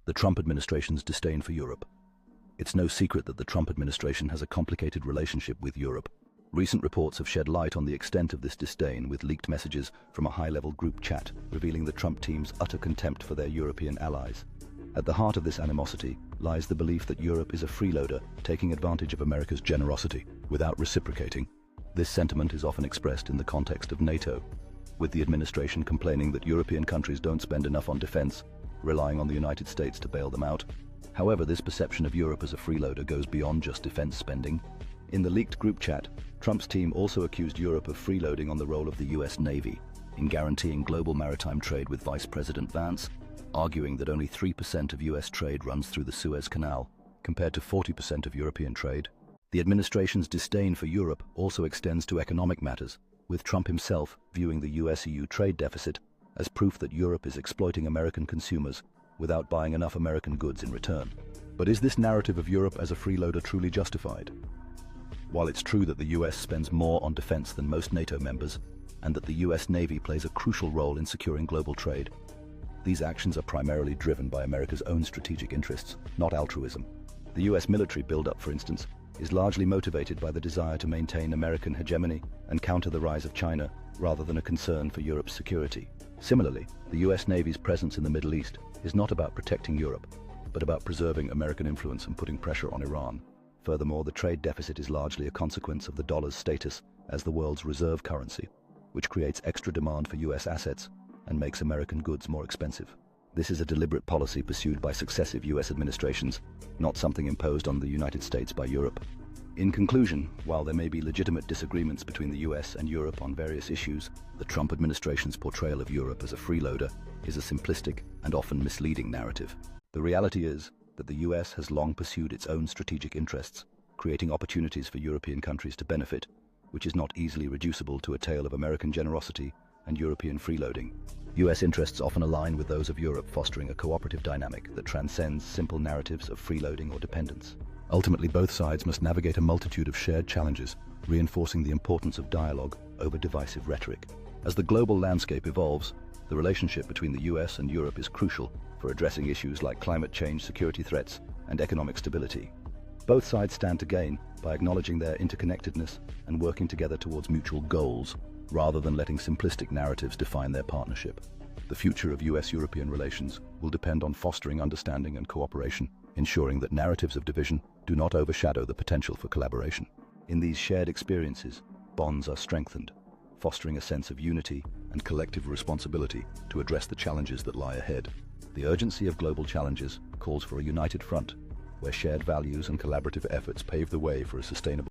The Trump administration's disdain for Europe. It's no secret that the Trump administration has a complicated relationship with Europe. Recent reports have shed light on the extent of this disdain, with leaked messages from a high-level group chat revealing the Trump team's utter contempt for their European allies. At the heart of this animosity lies the belief that Europe is a freeloader taking advantage of America's generosity without reciprocating. This sentiment is often expressed in the context of NATO, with the administration complaining that European countries don't spend enough on defense, relying on the United States to bail them out. However, this perception of Europe as a freeloader goes beyond just defense spending. In the leaked group chat, Trump's team also accused Europe of freeloading on the role of the US Navy in guaranteeing global maritime trade with Vice President Vance, arguing that only 3% of US trade runs through the Suez Canal, compared to 40% of European trade. The administration's disdain for Europe also extends to economic matters, with Trump himself viewing the US-EU trade deficit as proof that Europe is exploiting American consumers without buying enough American goods in return. But is this narrative of Europe as a freeloader truly justified? While it's true that the US spends more on defense than most NATO members, and that the US Navy plays a crucial role in securing global trade, these actions are primarily driven by America's own strategic interests, not altruism. The US military buildup, for instance, is largely motivated by the desire to maintain American hegemony and counter the rise of China, rather than a concern for Europe's security. Similarly, the US Navy's presence in the Middle East is not about protecting Europe, but about preserving American influence and putting pressure on Iran. Furthermore, the trade deficit is largely a consequence of the dollar's status as the world's reserve currency, which creates extra demand for US assets and makes American goods more expensive. This is a deliberate policy pursued by successive US administrations, not something imposed on the United States by Europe. In conclusion, while there may be legitimate disagreements between the US and Europe on various issues, the Trump administration's portrayal of Europe as a freeloader is a simplistic and often misleading narrative. The reality is that the US has long pursued its own strategic interests, creating opportunities for European countries to benefit, which is not easily reducible to a tale of American generosity and European freeloading. US interests often align with those of Europe, fostering a cooperative dynamic that transcends simple narratives of freeloading or dependence. Ultimately, both sides must navigate a multitude of shared challenges, reinforcing the importance of dialogue over divisive rhetoric. As the global landscape evolves, the relationship between the US and Europe is crucial for addressing issues like climate change, security threats, and economic stability. Both sides stand to gain by acknowledging their interconnectedness and working together towards mutual goals, rather than letting simplistic narratives define their partnership. The future of US-European relations will depend on fostering understanding and cooperation, ensuring that narratives of division do not overshadow the potential for collaboration. In these shared experiences, bonds are strengthened, fostering a sense of unity and collective responsibility to address the challenges that lie ahead. The urgency of global challenges calls for a united front, where shared values and collaborative efforts pave the way for a sustainable